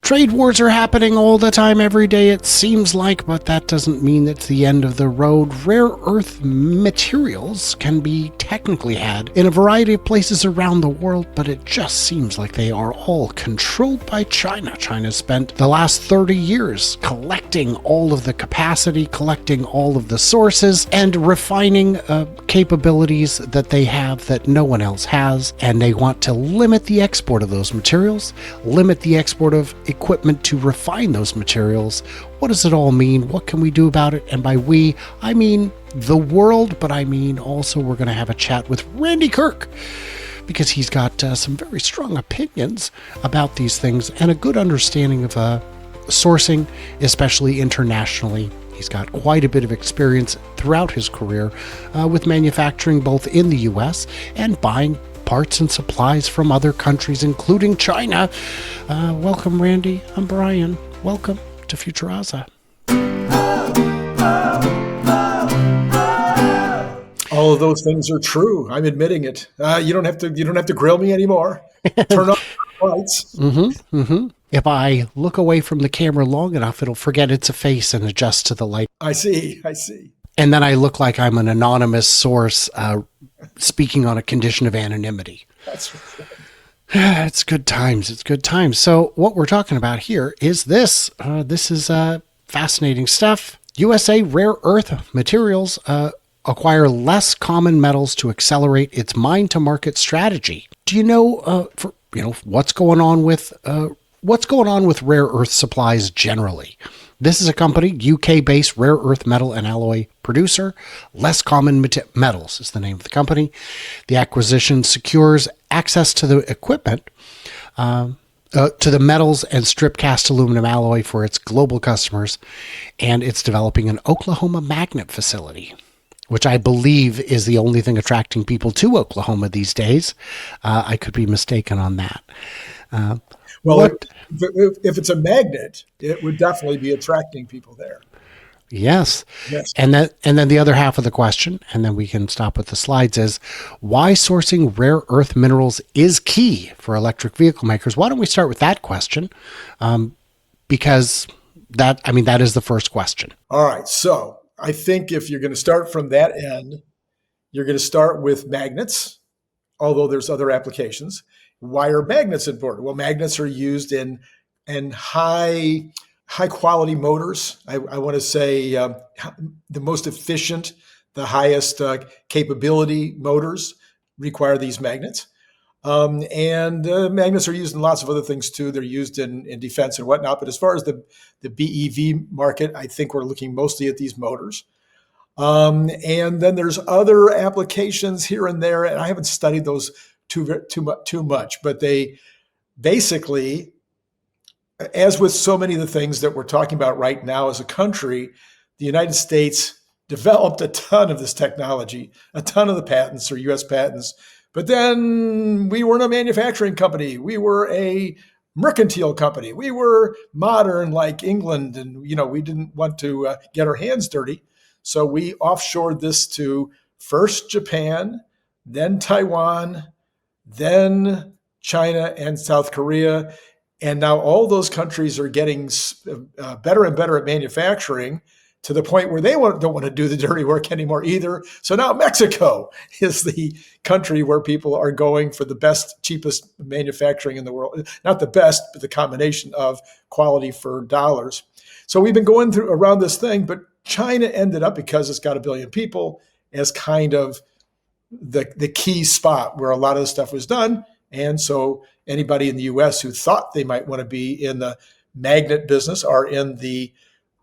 Trade wars are happening all the time, every day it seems like, but that doesn't mean it's the end of the road. Rare earth materials can be technically had in a variety of places around the world, but it just seems like they are all controlled by China. China spent the last 30 years collecting all of the capacity, collecting all of the sources, and refining capabilities that they have that no one else has, and they want to limit the export of those materials, limit the export of equipment to refine those materials. What does it all mean? What can we do about it? And by we, I mean the world, but I mean also we're going to have a chat with Randy Kirk, because he's got some very strong opinions about these things and a good understanding of sourcing, especially internationally. He's got quite a bit of experience throughout his career with manufacturing both in the US and buying parts and supplies from other countries, including China. Welcome, Randy. I'm Brian. Welcome to Futuraza. All of those things are true. I'm admitting it. You don't have to grill me anymore. Turn on the lights. If I look away from the camera long enough, it'll forget it's a face and adjust to the light. I see. And then I look like I'm an anonymous source speaking on a condition of anonymity. That's right. It's good times. So what we're talking about here is this. This is fascinating stuff. USA rare earth materials acquire less common metals to accelerate its mine-to-market strategy. Do you know, what's going on with rare earth supplies generally? This is a company, UK-based rare earth metal and alloy producer. Less Common Metals is the name of the company. The acquisition secures access to the equipment, to the metals and strip cast aluminum alloy for its global customers, and it's developing an Oklahoma magnet facility, which I believe is the only thing attracting people to Oklahoma these days. I could be mistaken on that. If it's a magnet, it would definitely be attracting people there. Yes. And then the other half of the question, and then we can stop with the slides, is why sourcing rare earth minerals is key for electric vehicle makers. Why don't we start with that question? Because that is the first question. All right. So I think if you're going to start from that end, you're going to start with magnets, although there's other applications. Why are magnets important? Well, magnets are used in high quality motors. I want to say the most efficient, the highest capability motors require these magnets. And magnets are used in lots of other things too. They're used in defense and whatnot. But as far as the BEV market, I think we're looking mostly at these motors. And then there's other applications here and there, and I haven't studied those too much, but they basically, as with so many of the things that we're talking about right now as a country, the United States developed a ton of this technology, a ton of the patents or US patents, but then we weren't a manufacturing company. We were a mercantile company. We were modern like England, and we didn't want to get our hands dirty. So we offshored this to first Japan, then Taiwan, then China and South Korea. And now all those countries are getting better and better at manufacturing to the point where they don't want to do the dirty work anymore either. So now Mexico is the country where people are going for the best, cheapest manufacturing in the world. Not the best, but the combination of quality for dollars. So we've been going through around this thing, but China ended up, because it's got 1 billion people, as kind of the key spot where a lot of the stuff was done. And so anybody in the US who thought they might want to be in the magnet business or in the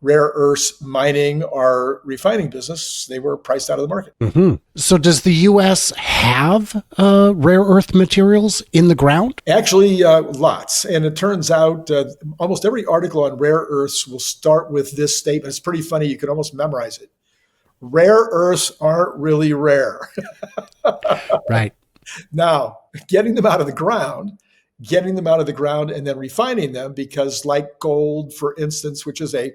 rare earths mining or refining business, they were priced out of the market. Mm-hmm. So does the US have rare earth materials in the ground? Actually, lots. And it turns out almost every article on rare earths will start with this statement. It's pretty funny. You could almost memorize it. Rare earths aren't really rare. Right. Now, getting them out of the ground and then refining them, because like gold, for instance, which is a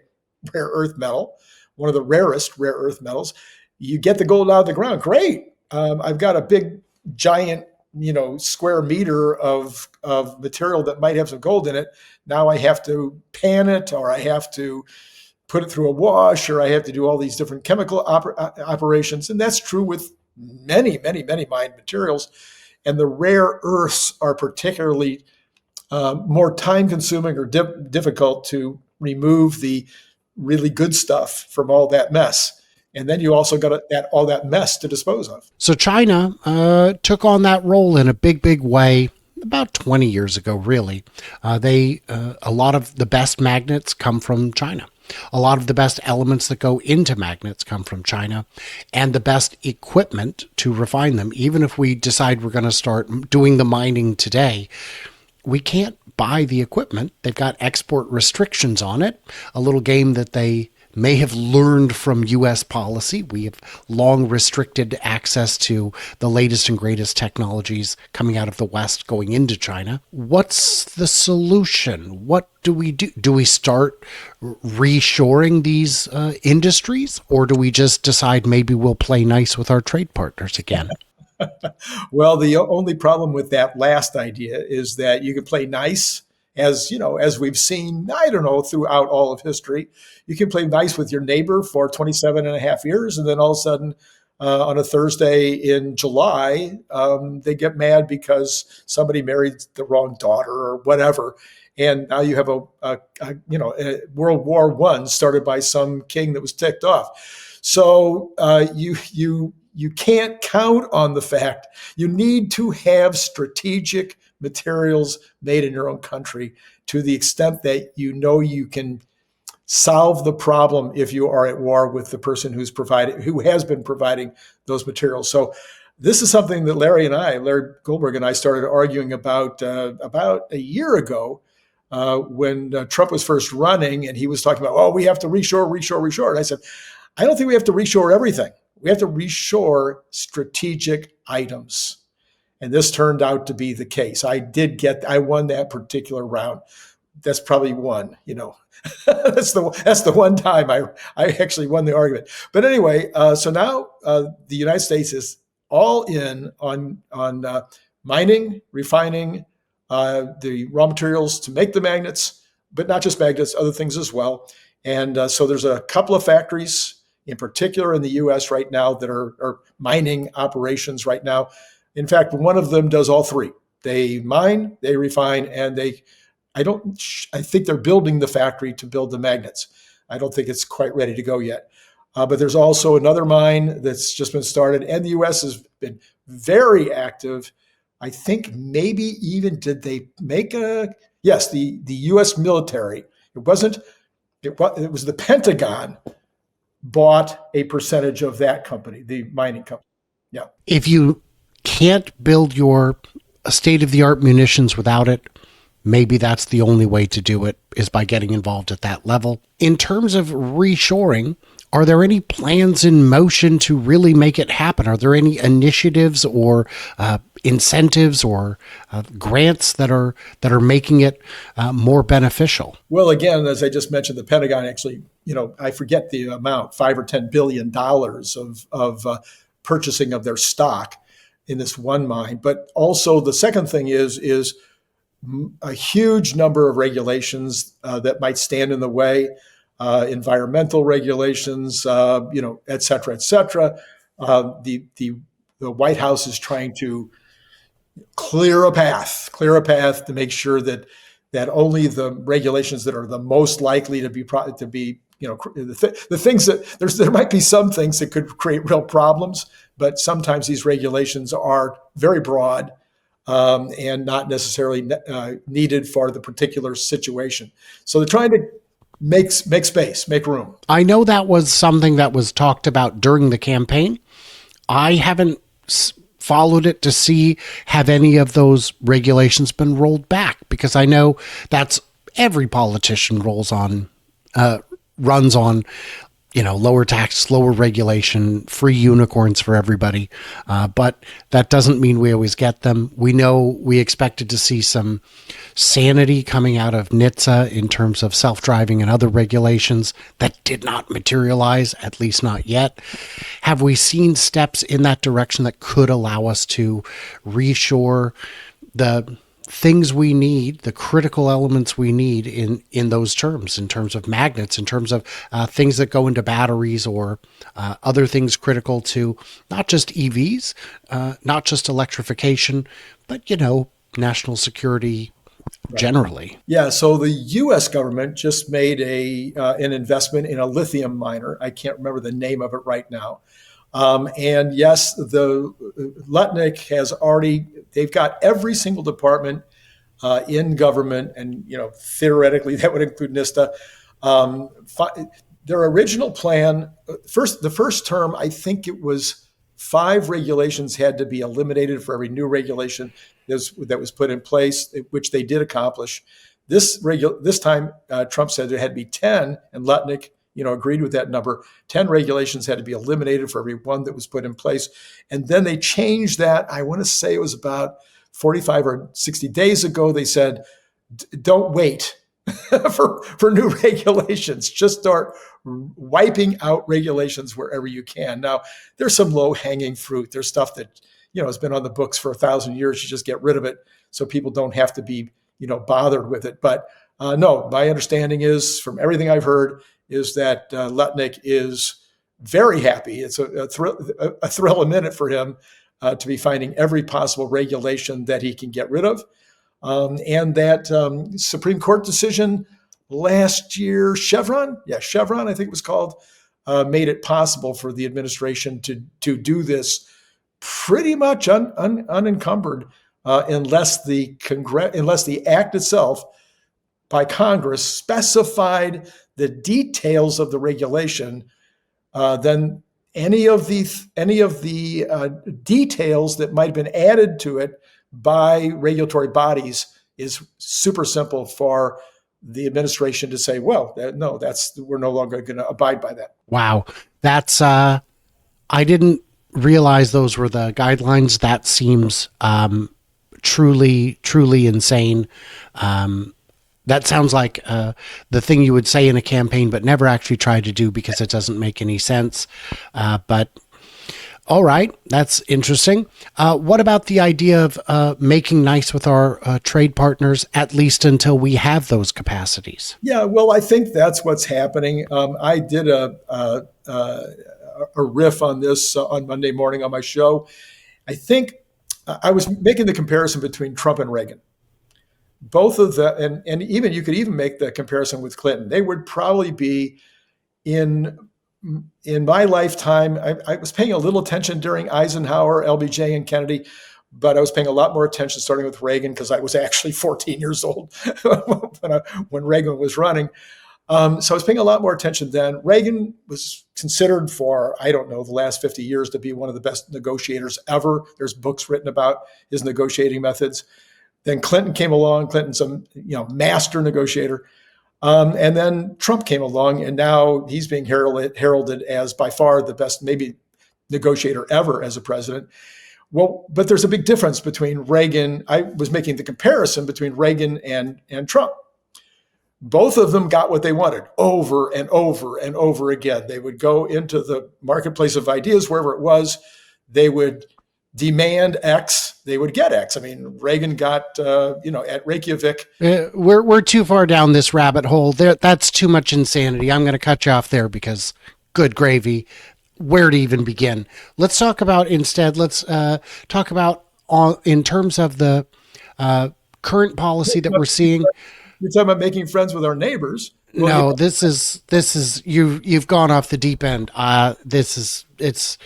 rare earth metal, one of the rarest rare earth metals, you get the gold out of the ground. Great. I've got a big, giant square meter of material that might have some gold in it, now I have to pan it, or I have to put it through a wash, or I have to do all these different chemical operations. And that's true with many, many, many mined materials. And the rare earths are particularly more time consuming or difficult to remove the really good stuff from all that mess. And then you also got all that mess to dispose of. So China took on that role in a big, big way about 20 years ago, really. A lot of the best magnets come from China. A lot of the best elements that go into magnets come from China, and the best equipment to refine them. Even if we decide we're going to start doing the mining today, we can't buy the equipment. They've got export restrictions on it, a little game that they may have learned from U.S. policy. We have long restricted access to the latest and greatest technologies coming out of the West going into China. What's the solution? What do we do? Do we start reshoring these industries, or do we just decide maybe we'll play nice with our trade partners again? Well, the only problem with that last idea is that you can play nice, as we've seen, I don't know, throughout all of history. You can play nice with your neighbor for 27 and a half years, and then all of a sudden, on a Thursday in July, they get mad because somebody married the wrong daughter or whatever. And now you have a World War I started by some king that was ticked off. So you can't count on the fact you need to have strategic materials made in your own country to the extent that you can solve the problem if you are at war with the person who has been providing those materials. So this is something that Larry Goldberg and I started arguing about a year ago when Trump was first running, and he was talking about, oh, we have to reshore. And I said, I don't think we have to reshore everything. We have to reshore strategic items. And this turned out to be the case. I won that particular round. That's probably one, that's the one time I actually won the argument. But anyway, so now the United States is all in on mining, refining the raw materials to make the magnets, but not just magnets, other things as well. And so there's a couple of factories in particular in the U.S. right now that are mining operations right now. In fact, one of them does all three. They mine, they refine, and I think they're building the factory to build the magnets. I don't think it's quite ready to go yet. But there's also another mine that's just been started, and the U.S. has been very active. I think maybe even did they make yes, the U.S. military. It was the Pentagon bought a percentage of that company, the mining company. Yeah. If you can't build your state-of-the-art munitions without it, maybe that's the only way to do it, is by getting involved at that level. In terms of reshoring, are there any plans in motion to really make it happen? Are there any initiatives or incentives or grants that are making it more beneficial? Well, again, as I just mentioned, the Pentagon actually, I forget the amount, $5 or $10 billion of purchasing of their stock in this one mine. But also the second thing is a huge number of regulations that might stand in the way. Environmental regulations, et cetera, et cetera. The White House is trying to clear a path to make sure that only the regulations that are the most likely to be the things that there might be some things that could create real problems, but sometimes these regulations are very broad and not necessarily needed for the particular situation. So they're trying to make space, make room. I know that was something that was talked about during the campaign. I haven't followed it to see have any of those regulations been rolled back, because I know that's every politician runs on lower tax, lower regulation, free unicorns for everybody. But that doesn't mean we always get them. We know we expected to see some sanity coming out of NHTSA in terms of self-driving and other regulations. That did not materialize, at least not yet. Have we seen steps in that direction that could allow us to reshore the things we need, the critical elements we need in those terms, in terms of magnets, in terms of things that go into batteries or other things critical to not just EVs, not just electrification, but, national security generally? Yeah, so the U.S. government just made an investment in a lithium miner. I can't remember the name of it right now. And yes, the Lutnick has already, they've got every single department in government, and theoretically that would include NISTA. Their original plan, the first term, I think it was 5 regulations had to be eliminated for every new regulation that was put in place, which they did accomplish. This time, Trump said there had to be 10, and Lutnick, agreed with that number. 10 regulations had to be eliminated for every one that was put in place. And then they changed that. I want to say it was about 45 or 60 days ago. They said, don't wait for new regulations. Just start wiping out regulations wherever you can. Now, there's some low-hanging fruit. There's stuff that, has been on the books for 1,000 years. You just get rid of it so people don't have to be, bothered with it. But no, my understanding is, from everything I've heard, is that Lutnick is very happy. It's a thrill a minute for him to be finding every possible regulation that he can get rid of. And that Supreme Court decision last year, Chevron, I think it was called, made it possible for the administration to do this pretty much unencumbered, unless the act itself by Congress specified the details of the regulation. Then any of the details that might have been added to it by regulatory bodies is super simple for the administration to say, well, no, we're no longer going to abide by that. Wow. That's, I didn't realize those were the guidelines. That seems truly, truly insane. That sounds like the thing you would say in a campaign, but never actually try to do because it doesn't make any sense. But all right, that's interesting. What about the idea of making nice with our trade partners, at least until we have those capacities? Yeah, well, I think that's what's happening. I did a riff on this on Monday morning on my show. I think I was making the comparison between Trump and Reagan. Both of them, and even you could even make the comparison with Clinton. They would probably be in my lifetime. I was paying a little attention during Eisenhower, LBJ, and Kennedy, but I was paying a lot more attention starting with Reagan because I was actually 14 years old when Reagan was running. So I was paying a lot more attention then. Reagan was considered for, I don't know, the last 50 years to be one of the best negotiators ever. There's books written about his negotiating methods. Then Clinton came along. Clinton's a master negotiator. And then Trump came along, and now he's being heralded as by far the best, maybe, negotiator ever as a president. Well, but there's a big difference between Reagan. I was making the comparison between Reagan and Trump. Both of them got what they wanted over and over and over again. They would go into the marketplace of ideas, wherever it was. They would demand X, they would get X. I mean, Reagan got, at Reykjavik. We're too far down this rabbit hole. That's too much insanity. I'm going to cut you off there because, good gravy, where to even begin? Let's talk about instead. Let's talk about in terms of the current policy that we're seeing. You're talking about making friends with our neighbors. Well, no, this is you've gone off the deep end. It's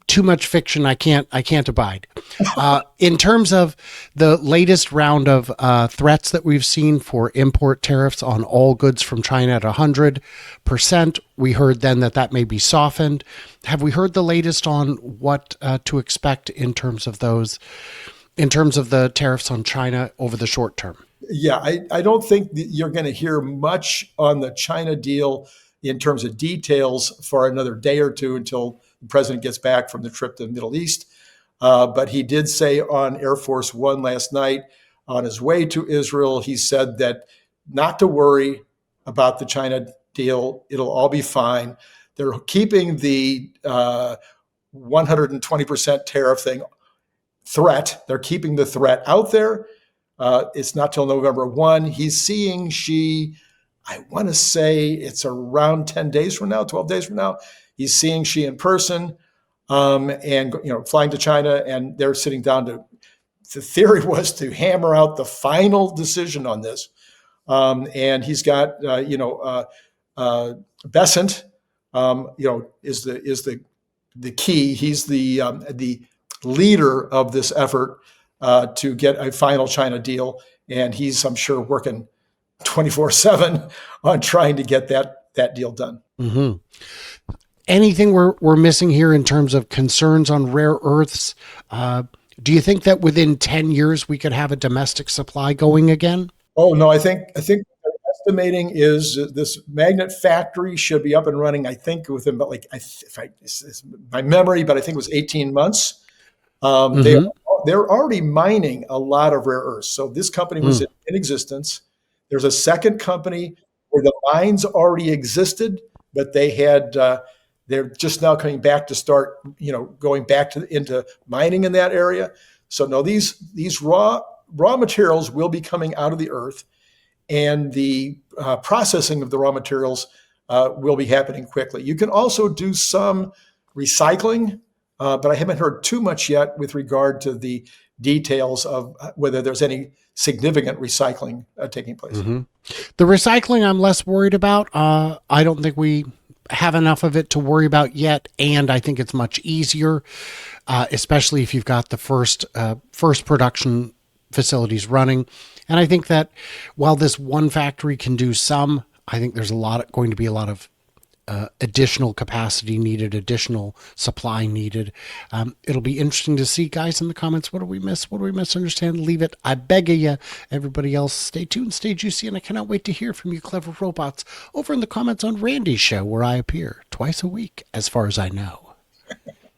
too much fiction. I can't abide. In terms of the latest round of threats that we've seen for import tariffs on all goods from China at 100%, we heard then that may be softened. Have we heard the latest on what to expect in terms of those, in terms of the tariffs on China over the short term? Yeah, I don't think that you're going to hear much on the China deal in terms of details for another day or two until the president gets back from the trip to the Middle East. But he did say on Air Force One last night, on his way to Israel, he said that not to worry about the China deal. It'll all be fine. They're keeping the 120% tariff threat. They're keeping the threat out there. It's not till November 1. He's seeing Xi, I want to say it's around 10 days from now, 12 days from now. He's seeing Xi in person and flying to China, and they're sitting down to, the theory was to hammer out the final decision on this. And he's got, Besant, is the key. He's the leader of this effort to get a final China deal, and he's, I'm sure, working 24/7 on trying to get that deal done. Mm-hmm. Anything we're missing here in terms of concerns on rare earths? Do you think that within 10 years we could have a domestic supply going again? Oh no, I think what they're estimating is this magnet factory should be up and running. I think within about my memory, but I think it was 18 months. They're already mining a lot of rare earths. So this company was in existence. There's a second company where the mines already existed, but they're just now coming back to start, going back into mining in that area. So no, these raw materials will be coming out of the earth, and the processing of the raw materials will be happening quickly. You can also do some recycling, but I haven't heard too much yet with regard to the details of whether there's any significant recycling taking place. Mm-hmm. The recycling I'm less worried about. I don't think we have enough of it to worry about yet, and I think it's much easier, especially if you've got the first production facilities running. And I think that while this one factory can do some, I think there's going to be a lot of additional capacity needed, additional supply needed. It'll be interesting to see, guys, in the comments. What do we miss? What do we misunderstand? Leave it. I beg of you. Everybody else, stay tuned, stay juicy, and I cannot wait to hear from you clever robots over in the comments on Randy's show, where I appear twice a week, as far as I know.